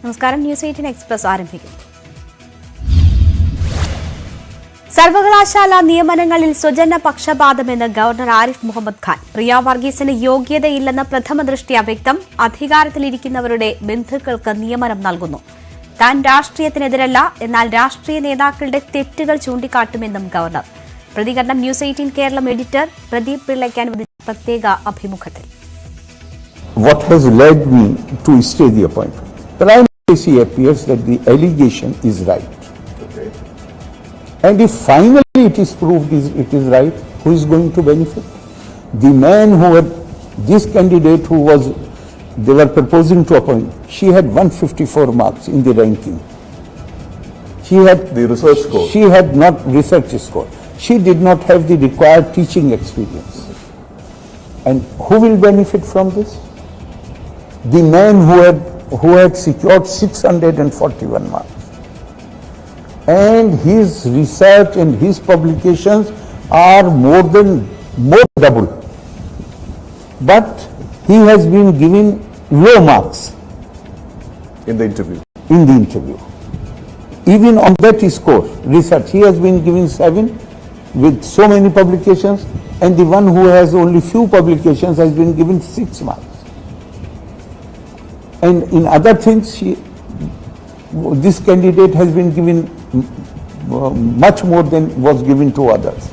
നമസ്കാരം. News18 Express ആരംഭിക്കുന്നു. സർവകലാശാല നിയമനങ്ങളിൽ സ്വജന പക്ഷപാതമെന്ന് ഗവർണർ ആരിഫ് മുഹമ്മദ് ഖാൻ. പ്രിയ വർഗീസിന് യോഗ്യതയില്ലെന്ന് പ്രഥമ ദൃഷ്ട്യാ വ്യക്തം. അധികാരത്തിലിരിക്കുന്നവരുടെ ബന്ധുക്കൾക്ക് നിയമനം നൽകുന്നു. താൻ രാഷ്ട്രീയത്തിനെതിരല്ല, എന്നാൽ രാഷ്ട്രീയ നേതാക്കളുടെ തെറ്റുകൾ ചൂണ്ടിക്കാട്ടുമെന്നും ഗവർണർ. പ്രതികരണം News18 കേരളം എഡിറ്റർ പ്രദീപ് പിള്ളയ്ക്ക് അനുവദിച്ച പ്രത്യേക അഭിമുഖത്തിൽ. What has led me to stay the appointment? Primarily appears that the allegation is right. Okay. And if finally it is proved it is right, who is going to benefit? The man who had, this candidate who was, they were proposing to appoint, she had 154 marks in the ranking. She had the research score. She had not research score. She did not have the required teaching experience. And who will benefit from this? The man who had secured 641 marks, and his research and his publications are more double, but he has been given low marks in the interview. Even on that score, research, he has been given 7 with so many publications, and the one who has only few publications has been given 6 marks. And in other things, this candidate has been given much more than was given to others.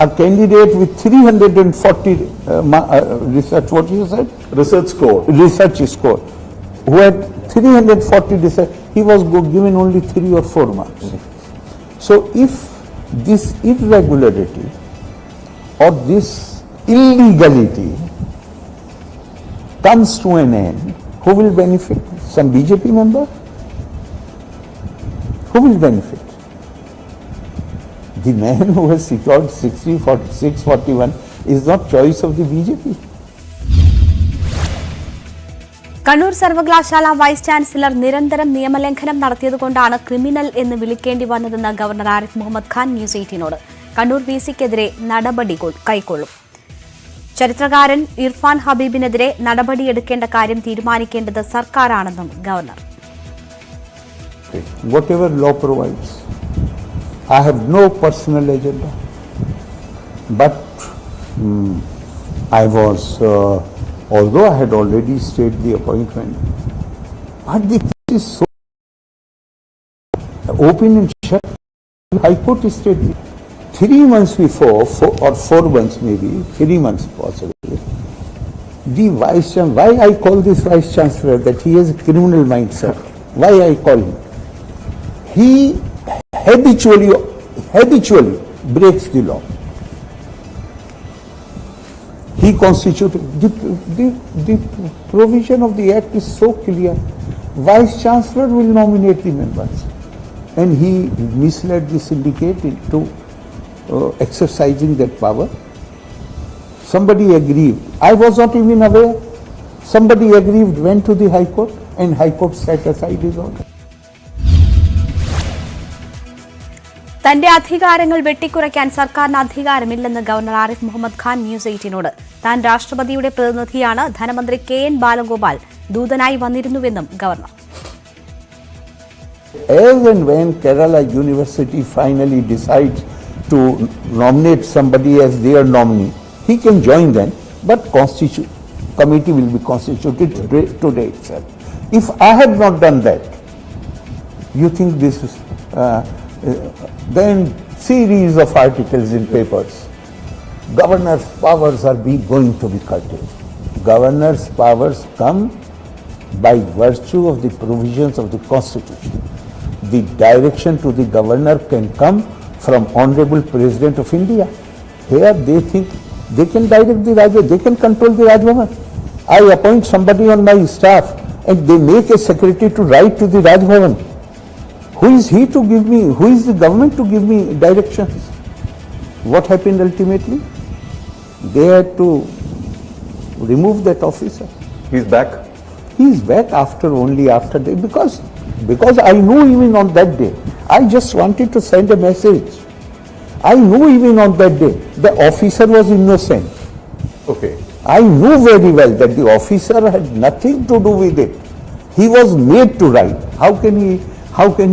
A candidate with 340 research, what you said? Research score, who had 340 research, he was given only 3 or 4 marks. So if this irregularity or this illegality comes to an end, who will benefit? Some BJP member? Who will benefit? The man who has secured 641 is not choice of the BJP. Kannur സർവകലാശാല vice chancellor നിരന്തരം നിയമലംഘനം നടത്തിയതുകൊണ്ടാണ് criminal എന്ന് വിളിക്കേണ്ടി വന്നതെന്ന് governor Arif Mohammed Khan News18നോട്. Kannur VC-ക്കെതിരെ നടപടി കൈക്കൊള്ളും. ചരിത്രകാരൻ ഇർഫാൻ ഹബീബിനെതിരെ നടപടിയെടുക്കേണ്ട കാര്യം തീരുമാനിക്കേണ്ടത് സർക്കാരാണെന്നും governor. Whatever law provides, I have no personal agenda, but I was, although I had already stayed the appointment, but the case is so open and shut. High Court stayed 3 months before, 4 months maybe, 3 months possibly, the Vice Chancellor, why I call this Vice Chancellor that he has a criminal mindset, why I call him? He habitually breaks the law. He constituted, the provision of the Act is so clear, Vice Chancellor will nominate the members, and he misled the syndicate into exercising that power. Somebody aggrieved. I was not even aware. Somebody aggrieved, went to the High Court, and High Court set aside his order. തന്റെ അധികാരങ്ങൾ വെട്ടിക്കുറയ്ക്കാൻ സർക്കാരിന് അധികാരമില്ലെന്ന് governor Arif Mohammed Khan News18നോട്. താൻ രാഷ്ട്രപതിയുടെ പ്രതിനിധിയാണ്. ധനമന്ത്രി KN ബാലഗോപാൽ ദൂതനായി വന്നിരുന്നുവെന്നും governor. As and when Kerala University finally decides to nominate somebody as their nominee, he can join them, but committee will be constituted today itself. If I had not done that, you think this is then series of articles in papers, governor's powers are going to be curtailed. Governor's powers come by virtue of the provisions of the Constitution. The direction to the governor can come from Honorable President of India. Here they think they can direct the Rajbhavan, they can control the Rajbhavan. I appoint somebody on my staff and they make a secretary to write to the Rajbhavan. Who is he to give me, who is the government to give me directions? What happened ultimately? They had to remove that officer. He's back? He is back only after that, because I knew even on that day, I just wanted to send a message. I knew even on that day, the officer was innocent. Okay. I knew very well that the officer had nothing to do with it. He was made to write. How can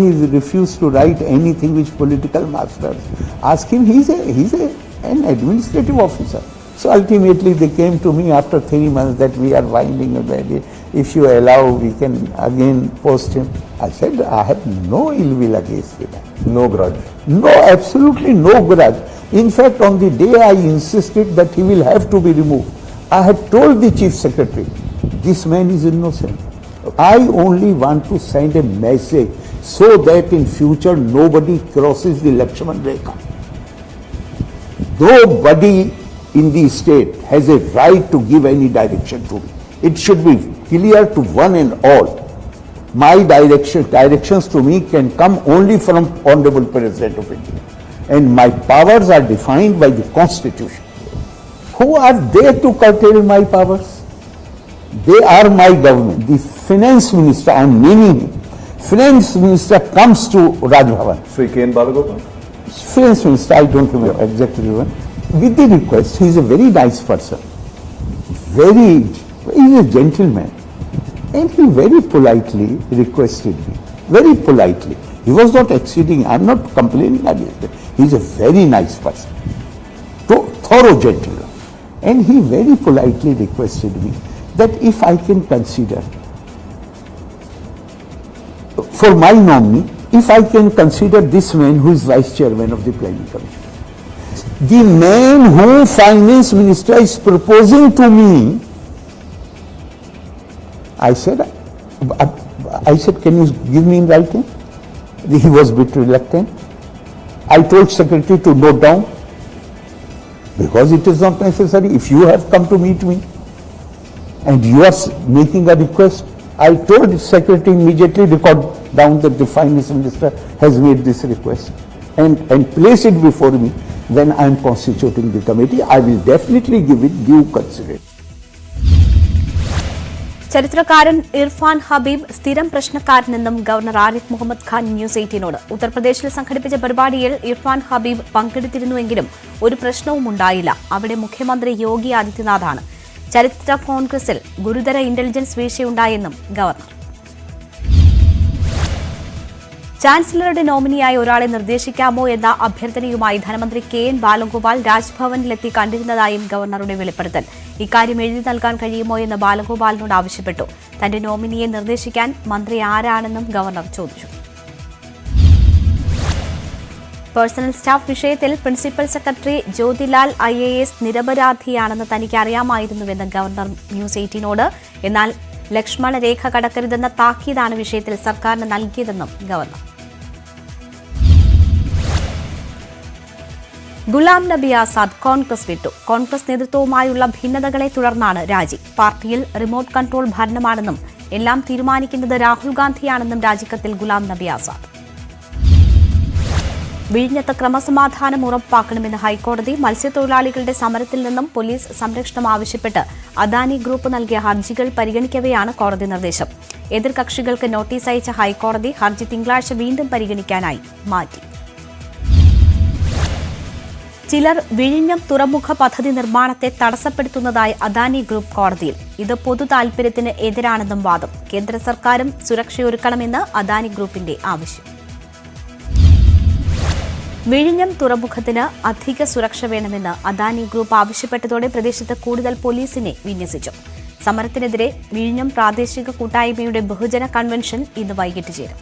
he refuse to write anything which political masters ask him? He's an administrative officer. So ultimately they came to me after 3 months that we are winding a bed. If you allow, we can again post him. I said, I have no ill will against him. No grudge. No, absolutely no grudge. In fact, on the day I insisted that he will have to be removed, I had told the Chief Secretary, this man is innocent. I only want to send a message so that in future nobody crosses the Lakshman Rekha. Nobody in the state has a right to give any direction to me. It should be clear to one and all. My directions to me can come only from Honorable President of India. And my powers are defined by the Constitution. Who are they to curtail my powers? They are my government. The finance minister, I am naming him, finance minister comes to Raj Bhavan. Sri K.N. Balagopal? Finance minister, I don't remember exactly when. With the request, he is a very nice person. He is a gentleman. And he very politely requested me. Very politely. He was not exceeding, I am not complaining against him. He is a very nice person. Thorough gentleman. And he very politely requested me that if I can consider, for my nominee, if I can consider this man who is vice chairman of the planning commission. The man whom finance minister is proposing to me, I said, can you give me in writing? He was a bit reluctant. I told secretary to note down, because it is not necessary. If you have come to meet me and you are making a request, I told the secretary immediately record down that the finance minister has made this request and place it before me. When I am constituting the committee, I will definitely give it due consideration. ചരിത്രകാരൻ ഇർഫാൻ ഹബീബ് സ്ഥിരം പ്രശ്നക്കാരനെന്നും governor Arif Mohammed Khan news 18നോട്. ഉത്തർപ്രദേശിൽ സംഘടിപ്പിച്ച പരിപാടിയിൽ ഇർഫാൻ ഹബീബ് പങ്കെടുത്തിരുന്നുവെങ്കിലും ഒരു പ്രശ്നവും ഉണ്ടായില്ല. അവിടെ മുഖ്യമന്ത്രി യോഗി ആദിത്യനാഥാണ്. ചരിത്ര കോൺഗ്രസിൽ ഗുരുതര ഇന്റലിജൻസ് വീഴ്ചയുണ്ടായെന്നും ഗവർണർ. ചാൻസലറുടെ നോമിനിയായി ഒരാളെ നിർദ്ദേശിക്കാമോ എന്ന അഭ്യർത്ഥനയുമായി ധനമന്ത്രി കെ.എൻ. ബാലഗോപാൽ രാജ്ഭവനിലെത്തി കണ്ടിരുന്നതായും ഗവർണറുടെ വെളിപ്പെടുത്തൽ. ഇക്കാര്യം എഴുതി നൽകാൻ കഴിയുമോ എന്ന് ബാലഗോപാലിനോട് ആവശ്യപ്പെട്ടു. തന്റെ നോമിനിയെ നിർദ്ദേശിക്കാൻ മന്ത്രി ആരാണെന്നും ഗവർണർ ചോദിച്ചു. പേഴ്സണൽ സ്റ്റാഫ് വിഷയത്തിൽ പ്രിൻസിപ്പൽ സെക്രട്ടറി ജ്യോതിലാൽ IAS നിരപരാധിയാണെന്ന് തനിക്ക് അറിയാമായിരുന്നുവെന്ന് ഗവർണർ ന്യൂസ് 18നോട്. എന്നാൽ ലക്ഷ്മണ രേഖ കടക്കരുതെന്ന താക്കീതാണ് വിഷയത്തിൽ സർക്കാരിന് നൽകിയതെന്നും ഗവർണർ. ഗുലാം നബി ആസാദ് കോൺഗ്രസ് വിട്ടു. കോൺഗ്രസ് നേതൃത്വവുമായുള്ള ഭിന്നതകളെ തുടർന്നാണ് രാജി. പാർട്ടിയിൽ റിമോട്ട് കൺട്രോൾ ഭരണമാണെന്നും എല്ലാം തീരുമാനിക്കുന്നത് രാഹുൽ ഗാന്ധിയാണെന്നും രാജിക്കത്തിൽ ഗുലാം നബി ആസാദ്. വിഴിഞ്ഞത്ത് ക്രമസമാധാനം ഉറപ്പാക്കണമെന്ന് ഹൈക്കോടതി. മത്സ്യത്തൊഴിലാളികളുടെ സമരത്തിൽ നിന്നും പോലീസ് സംരക്ഷണം ആവശ്യപ്പെട്ട് അദാനി ഗ്രൂപ്പ് നൽകിയ ഹർജികൾ പരിഗണിക്കവെയാണ് കോടതി നിർദ്ദേശം. എതിർകക്ഷികൾക്ക് നോട്ടീസ് അയച്ച ഹൈക്കോടതി ഹർജി തിങ്കളാഴ്ച വീണ്ടും പരിഗണിക്കാനായി മാറ്റി. ചിലർ വിഴിഞ്ഞം തുറമുഖ പദ്ധതി നിർമ്മാണത്തെ തടസ്സപ്പെടുത്തുന്നതായി അദാനി ഗ്രൂപ്പ് കോടതിയിൽ. ഇത് പൊതു താൽപര്യത്തിന് എതിരാണെന്നും വാദം. കേന്ദ്ര സർക്കാരും സുരക്ഷയൊരുക്കണമെന്ന് അദാനി ഗ്രൂപ്പിന്റെ ആവശ്യം. വിഴിഞ്ഞം തുറമുഖത്തിന് അധിക സുരക്ഷ വേണമെന്ന് അദാനി ഗ്രൂപ്പ് ആവശ്യപ്പെട്ടതോടെ പ്രദേശത്ത് കൂടുതൽ പോലീസിനെ വിന്യസിച്ചു. സമരത്തിനെതിരെ വിഴിഞ്ഞം പ്രാദേശിക കൂട്ടായ്മയുടെ ബഹുജന കൺവെൻഷൻ ഇന്ന് വൈകിട്ട് ചേരും.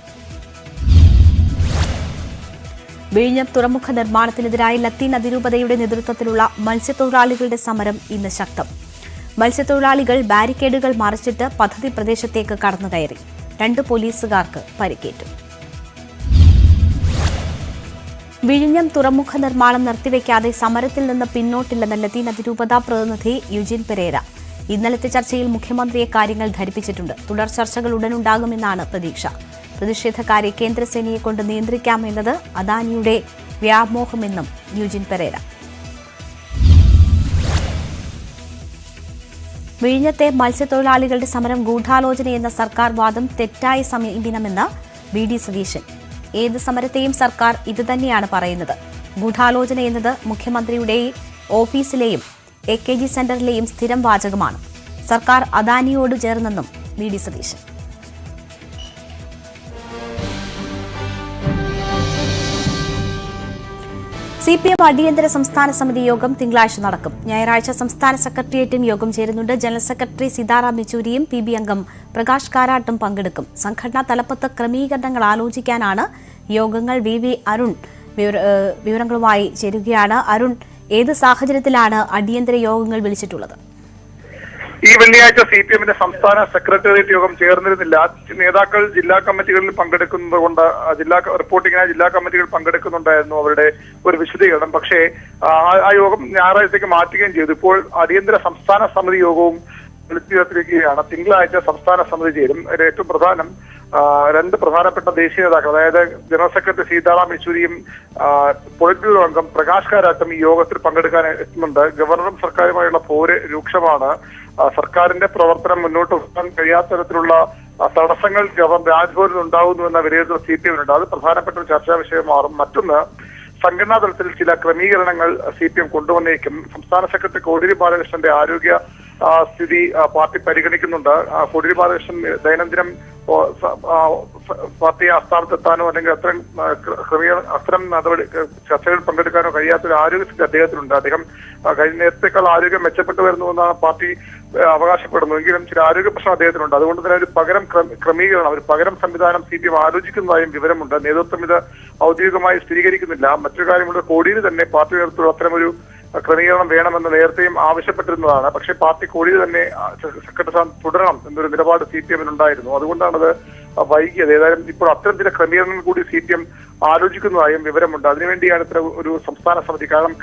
വിഴിഞ്ഞം തുറമുഖ നിർമ്മാണത്തിനെതിരായി ലത്തീൻ അതിരൂപതയുടെ നേതൃത്വത്തിലുള്ള മത്സ്യത്തൊഴിലാളികളുടെ സമരം ഇന്ന് ശക്തം. മത്സ്യത്തൊഴിലാളികൾ ബാരിക്കേഡുകൾ മറിച്ചിട്ട് പദ്ധതി പ്രദേശത്തേക്ക് കടന്നുകയറി. 2 പോലീസുകാർക്ക് പരിക്കേറ്റു. വിഴിഞ്ഞം തുറമുഖ നിർമ്മാണം നിർത്തിവെക്കാതെ സമരത്തിൽ നിന്ന് പിന്നോട്ടില്ലെന്ന് ലത്തീൻ അതിരൂപത പ്രതിനിധി യുജിൻ പെരേര. ഇന്നലത്തെ ചർച്ചയിൽ മുഖ്യമന്ത്രിയെ കാര്യങ്ങൾ ധരിപ്പിച്ചിട്ടുണ്ട്. തുടർ ചർച്ചകൾ ഉടനുണ്ടാകുമെന്നാണ് പ്രതീക്ഷ. പ്രതിഷേധക്കാരെ കേന്ദ്രസേനയെ കൊണ്ട് നിയന്ത്രിക്കാമെന്നത് അദാനിയുടെ വ്യാമോഹമെന്നും യുജിൻ പെരേര. വിഴിഞ്ഞത്തെ മത്സ്യത്തൊഴിലാളികളുടെ സമരം ഗൂഢാലോചനയെന്ന സർക്കാർ വാദം തെറ്റായ സമീപനമെന്ന് VD സതീശൻ. ഏത് സമരത്തെയും സർക്കാർ ഇതുതന്നെയാണ് പറയുന്നത്. ഗൂഢാലോചന എന്നത് മുഖ്യമന്ത്രിയുടെയും ഓഫീസിലെയും AKG സെന്ററിലെയും സ്ഥിരം വാചകമാണ്. സർക്കാർ അദാനിയോട് ചേർന്നെന്നും VD സതീശൻ. CPM അടിയന്തര സംസ്ഥാന സമിതി യോഗം തിങ്കളാഴ്ച നടക്കും. ഞായറാഴ്ച സംസ്ഥാന സെക്രട്ടേറിയറ്റും യോഗം ചേരുന്നുണ്ട്. ജനറൽ സെക്രട്ടറി സീതാറാം യെച്ചൂരിയും PB അംഗം പ്രകാശ് കാരാട്ടും പങ്കെടുക്കും. സംഘടനാ തലപ്പത്ത് ക്രമീകരണങ്ങൾ ആലോചിക്കാനാണ് യോഗങ്ങൾ. VV അരുൺ വിവരങ്ങളുമായി ചേരുകയാണ്. അരുൺ, ഏത് സാഹചര്യത്തിലാണ് അടിയന്തര യോഗങ്ങൾ വിളിച്ചിട്ടുള്ളത്? ഈ വെള്ളിയാഴ്ച CPMന്റെ സംസ്ഥാന സെക്രട്ടേറിയറ്റ് യോഗം ചേർന്നിരുന്നില്ല. നേതാക്കൾ ജില്ലാ കമ്മിറ്റികളിൽ പങ്കെടുക്കുന്നത് കൊണ്ട് റിപ്പോർട്ടിങ്ങിനായി ജില്ലാ കമ്മിറ്റികൾ പങ്കെടുക്കുന്നുണ്ടായിരുന്നു അവരുടെ ഒരു വിശദീകരണം. പക്ഷേ ആ യോഗം ഞായറാഴ്ചയ്ക്ക് മാറ്റുകയും ചെയ്തു. ഇപ്പോൾ അടിയന്തര സംസ്ഥാന സമിതി യോഗവും വിളിച്ചു ചേർത്തിരിക്കുകയാണ്. തിങ്കളാഴ്ച സംസ്ഥാന സമിതി ചേരും. ഏറ്റവും പ്രധാനം രണ്ട് പ്രധാനപ്പെട്ട ദേശീയ നേതാക്കൾ, അതായത് ജനറൽ സെക്രട്ടറി സീതാറാം യെച്ചൂരിയും പൊളിറ്റ് ബ്യൂറോ അംഗം പ്രകാശ് കാരാട്ടും ഈ യോഗത്തിൽ പങ്കെടുക്കാൻ എത്തുന്നുണ്ട്. ഗവർണറും സർക്കാരുമായുള്ള പോര് രൂക്ഷമാണ്. സർക്കാരിന്റെ പ്രവർത്തനം മുന്നോട്ട് പോകാൻ കഴിയാത്ത തരത്തിലുള്ള തടസ്സങ്ങൾ രാജ്ഭവനിൽ ഉണ്ടാകുന്നുവെന്ന വിലയിരുത്തൽ CPMനുണ്ട്. അത് പ്രധാനപ്പെട്ട ഒരു ചർച്ചാ വിഷയം മാറും. മറ്റൊന്ന്, സംഘടനാ തലത്തിൽ ചില ക്രമീകരണങ്ങൾ CPM കൊണ്ടുവന്നേക്കും. സംസ്ഥാന സെക്രട്ടറി കോടിയേരി ബാലകൃഷ്ണന്റെ ആരോഗ്യ സ്ഥിതി പാർട്ടി പരിഗണിക്കുന്നുണ്ട്. കോടിയേരി ബാലകൃഷ്ണൻ ദൈനംദിനം പാർട്ടി ആസ്ഥാനത്തെത്താനോ അല്ലെങ്കിൽ അത്തരം നടപടി ചർച്ചകളിൽ പങ്കെടുക്കാനോ കഴിയാത്തൊരു ആരോഗ്യസ്ഥിതി അദ്ദേഹത്തിനുണ്ട്. അദ്ദേഹം നേരത്തേക്കാൾ ആരോഗ്യം മെച്ചപ്പെട്ടു വരുന്നുവെന്നാണ് പാർട്ടി അവകാശപ്പെടുന്നതെങ്കിലും ചില ആരോഗ്യ പ്രശ്നം അദ്ദേഹത്തിനുണ്ട്. അതുകൊണ്ട് തന്നെ ഒരു പകരം ക്രമീകരണം, ഒരു പകരം സംവിധാനം CPM ആലോചിക്കുന്നതായും വിവരമുണ്ട്. നേതൃത്വം ഇത് ഔദ്യോഗികമായി സ്ഥിരീകരിക്കുന്നില്ല. മറ്റൊരു കാര്യമുണ്ട്, കോടിയേരി തന്നെ പാർട്ടി നേതൃത്വം അത്തരമൊരു ക്രമീകരണം വേണമെന്ന് നേരത്തെയും ആവശ്യപ്പെട്ടിരുന്നതാണ്. പക്ഷേ പാർട്ടി കോടിയേരി തന്നെ സെക്രട്ടറി സ്ഥാനം തുടരണം എന്നൊരു നിലപാട് CPMനുണ്ടായിരുന്നു. അതുകൊണ്ടാണത് വൈകിയത്. ഏതായാലും ഇപ്പോൾ അത്തരം ചില ക്രമീകരണങ്ങൾ കൂടി CPM ആലോചിക്കുന്നതായും വിവരമുണ്ട്. അതിനുവേണ്ടിയാണ് ഇത്ര ഒരു സംസ്ഥാന സമിതി. കാരണം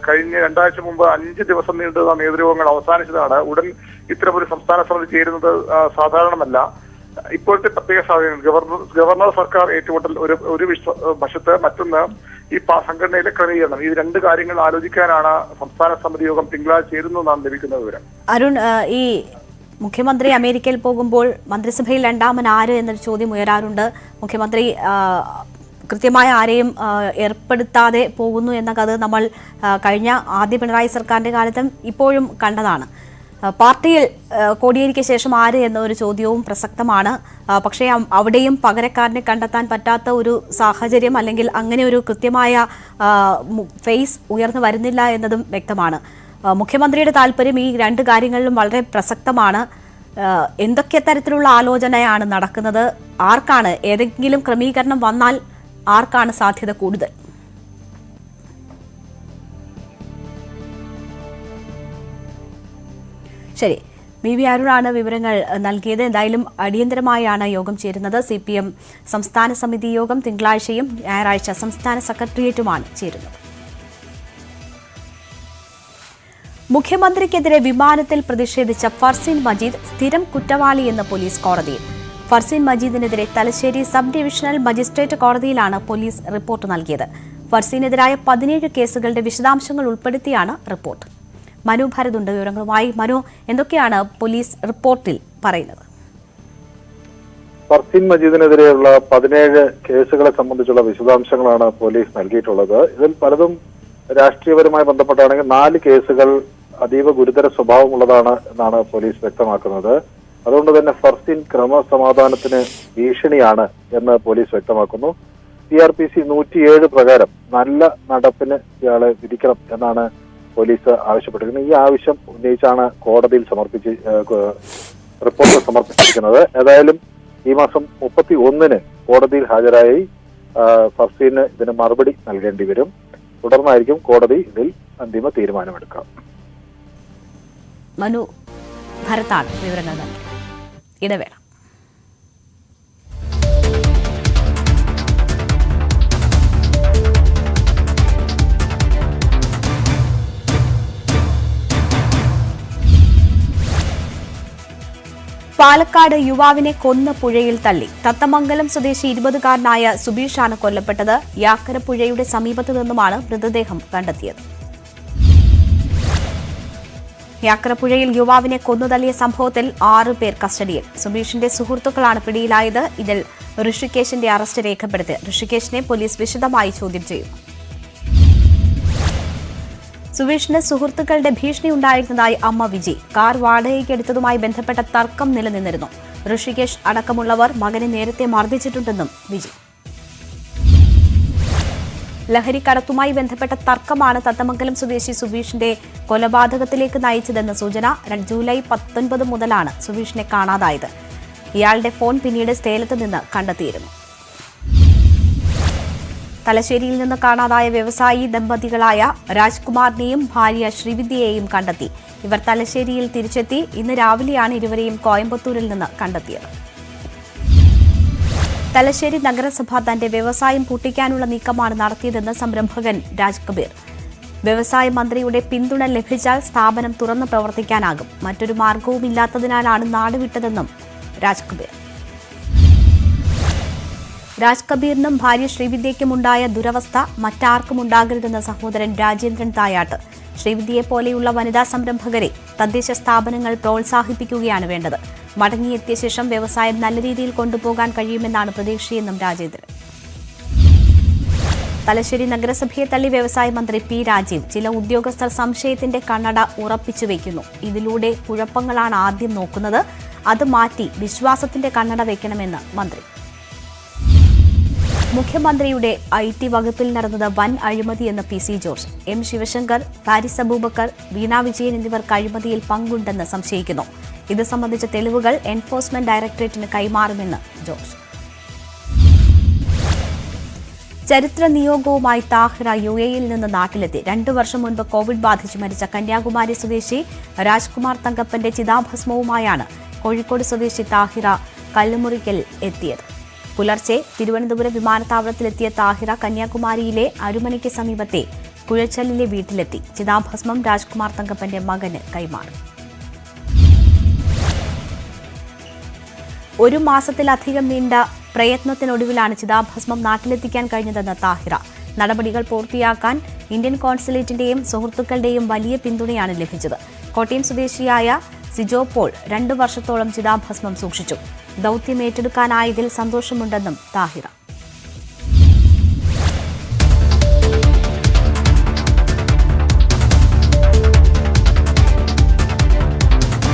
കഴിഞ്ഞ 2 ആഴ്ച മുമ്പ് 5 ദിവസം നീണ്ടുന്ന നേതൃയോഗങ്ങൾ അവസാനിച്ചതാണ്. ഉടൻ ഇത്തരമൊരു സംസ്ഥാന സമിതി ചേരുന്നത് സാധാരണമല്ല. ഇപ്പോഴത്തെ പ്രത്യേക സാഹചര്യം ഗവർണർ സർക്കാർ ഏറ്റുമുട്ടൽ ഒരു വശത്ത്, മറ്റൊന്ന് ഈ സംഘടനയിലെ ക്രമീകരണം, ഈ രണ്ട് കാര്യങ്ങൾ ആലോചിക്കാനാണ് സംസ്ഥാന സമിതി യോഗം തിങ്കളാഴ്ച ചേരുന്നതെന്നാണ് ലഭിക്കുന്ന വിവരം. അരുൺ, ഈ മുഖ്യമന്ത്രി അമേരിക്കയിൽ പോകുമ്പോൾ മന്ത്രിസഭയിൽ രണ്ടാമൻ ആര് എന്നൊരു ചോദ്യം ഉയരാറുണ്ട്. മുഖ്യമന്ത്രി കൃത്യമായ ആരെയും ഏർപ്പെടുത്താതെ പോകുന്നു എന്ന കഥ നമ്മൾ കഴിഞ്ഞ ആദ്യ പിണറായി സർക്കാരിന്റെ കാലത്തും ഇപ്പോഴും കണ്ടതാണ്. പാർട്ടിയിൽ കോടിയേരിക്ക് ശേഷം ആര് എന്ന ഒരു ചോദ്യവും പ്രസക്തമാണ്. പക്ഷേ അവിടെയും പകരക്കാരനെ കണ്ടെത്താൻ പറ്റാത്ത ഒരു സാഹചര്യം, അല്ലെങ്കിൽ അങ്ങനെ ഒരു കൃത്യമായ ഫേസ് ഉയർന്നു വരുന്നില്ല എന്നതും വ്യക്തമാണ്. മുഖ്യമന്ത്രിയുടെ താല്പര്യം ഈ രണ്ട് കാര്യങ്ങളിലും വളരെ പ്രസക്തമാണ്. എന്തൊക്കെ തരത്തിലുള്ള ആലോചനയാണ് നടക്കുന്നത്? ആർക്കാണ്, ഏതെങ്കിലും ക്രമീകരണം വന്നാൽ ആർക്കാണ് സാധ്യത കൂടുതൽ? ശരി, VV അരുണാണ് വിവരങ്ങൾ നൽകിയത്. എന്തായാലും അടിയന്തരമായാണ് യോഗം ചേരുന്നത്. CPM സംസ്ഥാന സമിതി യോഗം തിങ്കളാഴ്ചയും ഞായറാഴ്ച സംസ്ഥാന സെക്രട്ടേറിയറ്റുമാണ് ചേരുന്നത്. മുഖ്യമന്ത്രിക്കെതിരെ വിമാനത്തിൽ പ്രതിഷേധിച്ച ഫർസീൻ മജീദ് സ്ഥിരം കുറ്റവാളിയെന്ന് പോലീസ് കോടതിയിൽ. ഫർസീൻ മജീദിനെതിരെ തലശ്ശേരി സബ് ഡിവിഷണൽ മജിസ്ട്രേറ്റ് കോടതിയിലാണ് പോലീസ് റിപ്പോർട്ട് നൽകിയത്. ഫർസീനെതിരായ 17 കേസുകളുടെ വിശദാംശങ്ങൾ ഉൾപ്പെടുത്തിയാണ് റിപ്പോർട്ട്. മനു ഭരതുണ്ട് വിവരങ്ങളുമായി. മനു, എന്തൊക്കെയാണ് പോലീസ് റിപ്പോർട്ടിൽ പറയുന്നത്? ഫർസീൻ മജീദിനെതിരെയുള്ള 17 കേസുകളെ സംബന്ധിച്ചുള്ള വിശദാംശങ്ങളാണ് പോലീസ് നൽകിയിട്ടുള്ളത്. ഇതിൽ പലതും രാഷ്ട്രീയപരമായി ബന്ധപ്പെട്ടാണെങ്കിൽ 4 കേസുകൾ അതീവ ഗുരുതര സ്വഭാവമുള്ളതാണ് എന്നാണ് പോലീസ് വ്യക്തമാക്കുന്നത്. അതുകൊണ്ട് തന്നെ ഫർസീൻ ക്രമസമാധാനത്തിന് ഭീഷണിയാണ് എന്ന് പോലീസ് വ്യക്തമാക്കുന്നു. CRPC 107 പ്രകാരം നല്ല നടപ്പിന് ഇയാളെ വിധിക്കണം എന്നാണ് പോലീസ് ആവശ്യപ്പെട്ടിരിക്കുന്നത്. ഈ ആവശ്യം ഉന്നയിച്ചാണ് കോടതിയിൽ റിപ്പോർട്ട് സമർപ്പിച്ചിരിക്കുന്നത്. ഏതായാലും ഈ മാസം 31-ന് കോടതിയിൽ ഹാജരായി ഫർസീന് ഇതിന് മറുപടി നൽകേണ്ടി വരും. തുടർന്നായിരിക്കും കോടതി ഇതിൽ അന്തിമ തീരുമാനമെടുക്കുക. മനു ഭരതാണ് വിവരങ്ങൾ നൽകി. ഇടവേള. പാലക്കാട് യുവാവിനെ കൊന്ന് പുഴയിൽ തള്ളി. തത്തമംഗലം സ്വദേശി 20-കാരനായ സുബീഷാണ് കൊല്ലപ്പെട്ടത്. യാക്കരപ്പുഴയുടെ സമീപത്തു നിന്നുമാണ് മൃതദേഹം കണ്ടെത്തിയത്. യാക്കരപ്പുഴയിൽ യുവാവിനെ കൊന്നുതള്ളിയ സംഭവത്തിൽ 6 പേർ കസ്റ്റഡിയിൽ. സുബീഷിന്റെ സുഹൃത്തുക്കളാണ് പിടിയിലായത്. ഇതിൽ ഋഷികേശിന്റെ അറസ്റ്റ് രേഖപ്പെടുത്തി. ഋഷികേശിനെ പോലീസ് വിശദമായി ചോദ്യം ചെയ്യും. സുബീഷിന് സുഹൃത്തുക്കളുടെ ഭീഷണി ഉണ്ടായിരുന്നതായി അമ്മ വിജി. കാർ വാടകയ്ക്കെടുത്തതുമായി ബന്ധപ്പെട്ട തർക്കം നിലനിന്നിരുന്നു. ഋഷികേശ് അടക്കമുള്ളവർ മകനെ നേരത്തെ മർദ്ദിച്ചിട്ടുണ്ടെന്നും വിജി. ലഹരിക്കടത്തുമായി ബന്ധപ്പെട്ട തർക്കമാണ് തത്തമംഗലം സ്വദേശി സുബീഷിന്റെ കൊലപാതകത്തിലേക്ക് നയിച്ചതെന്ന് സൂചന. ജൂലൈ 19 മുതലാണ് സുബീഷിനെ കാണാതായത്. ഇയാളുടെ ഫോൺ പിന്നീട് സേലത്ത് നിന്ന് കണ്ടെത്തിയിരുന്നു. തലശ്ശേരിയിൽ നിന്ന് കാണാതായ വ്യവസായി ദമ്പതികളായ രാജ്കുമാറിനെയും ഭാര്യ ശ്രീവിദ്യയെയും കണ്ടെത്തി. ഇവർ തലശ്ശേരിയിൽ തിരിച്ചെത്തി. ഇന്ന് രാവിലെയാണ് ഇരുവരെയും കോയമ്പത്തൂരിൽ നിന്ന് കണ്ടെത്തിയത്. തലശ്ശേരി നഗരസഭ തന്റെ വ്യവസായം പൂട്ടിക്കാനുള്ള നീക്കമാണ് നടത്തിയതെന്ന് സംരംഭകൻ രാജ് കബീർ. വ്യവസായ മന്ത്രിയുടെ പിന്തുണ ലഭിച്ചാൽ സ്ഥാപനം തുറന്ന് പ്രവർത്തിക്കാനാകും. മറ്റൊരു മാർഗവുമില്ലാത്തതിനാലാണ് നാടുവിട്ടതെന്നും രാജ് കബീർ. രാജ് കബീറിനും ഭാര്യ ശ്രീവിദ്യയ്ക്കുമുണ്ടായ ദുരവസ്ഥ മറ്റാർക്കും ഉണ്ടാകരുതെന്ന സഹോദരൻ രാജേന്ദ്രൻ തായാട്ട്. ശ്രീവിദ്യയെപ്പോലെയുള്ള വനിതാ സംരംഭകരെ തദ്ദേശ സ്ഥാപനങ്ങൾ പ്രോത്സാഹിപ്പിക്കുകയാണ് വേണ്ടത്. മടങ്ങിയെത്തിയ ശേഷം വ്യവസായം നല്ല രീതിയിൽ കൊണ്ടുപോകാൻ കഴിയുമെന്നാണ് പ്രതീക്ഷയെന്നും രാജേന്ദ്രൻ. തലശ്ശേരി നഗരസഭയെ തള്ളി വ്യവസായ മന്ത്രി പി രാജീവ്. ചില ഉദ്യോഗസ്ഥർ സംശയത്തിന്റെ കണ്ണട ഉറപ്പിച്ചു വയ്ക്കുന്നു. ഇതിലൂടെ കുഴപ്പങ്ങളാണ് ആദ്യം നോക്കുന്നത്. അത് മാറ്റി വിശ്വാസത്തിന്റെ കണ്ണട വയ്ക്കണമെന്ന് മന്ത്രി. മുഖ്യമന്ത്രിയുടെ IT വകുപ്പിൽ നടന്നത് വൻ അഴിമതിയെന്ന് PC George. M Sivasankar, Faris Aboobacker, Veena Vijayan എന്നിവർക്ക് അഴിമതിയിൽ പങ്കുണ്ടെന്ന് സംശയിക്കുന്നു. ഇത് സംബന്ധിച്ച തെളിവുകൾ എൻഫോഴ്സ്മെന്റ് ഡയറക്ടറേറ്റിന് കൈമാറുമെന്ന് ജോർജ്. ചരിത്ര നിയോഗവുമായി താഹിറ UAEയിൽ നിന്ന് നാട്ടിലെത്തി. 2 വർഷം മുൻപ് കോവിഡ് ബാധിച്ച് മരിച്ച കന്യാകുമാരി സ്വദേശി രാജ്കുമാർ തങ്കപ്പന്റെ ചിതാഭസ്മവുമായാണ് കോഴിക്കോട് സ്വദേശി താഹിറ കല്ലുമുറിക്കൽ എത്തിയത്. പുലർച്ചെ തിരുവനന്തപുരം വിമാനത്താവളത്തിലെത്തിയ താഹിറ കന്യാകുമാരിയിലെ അരുമനയ്ക്ക് സമീപത്തെ കുഴച്ചലിലെ വീട്ടിലെത്തി. ചിതാഭസ്മം രാജ്കുമാർ തങ്കപ്പന്റെ മകന് കൈമാറി. 1 മാസത്തിലധികം നീണ്ട പ്രയത്നത്തിനൊടുവിലാണ് ചിതാഭസ്മം നാട്ടിലെത്തിക്കാൻ കഴിഞ്ഞതെന്ന് താഹിറ. നടപടികൾ പൂർത്തിയാക്കാൻ ഇന്ത്യൻ കോൺസുലേറ്റിന്റെയും സുഹൃത്തുക്കളുടെയും വലിയ പിന്തുണയാണ് ലഭിച്ചത്. കോട്ടയം സ്വദേശിയായ സിജോ പോൾ 2 വർഷത്തോളം ചിതാഭസ്മം സൂക്ഷിച്ചു. ദൌത്യം ഏറ്റെടുക്കാനായതിൽ സന്തോഷമുണ്ടെന്നും താഹിറ.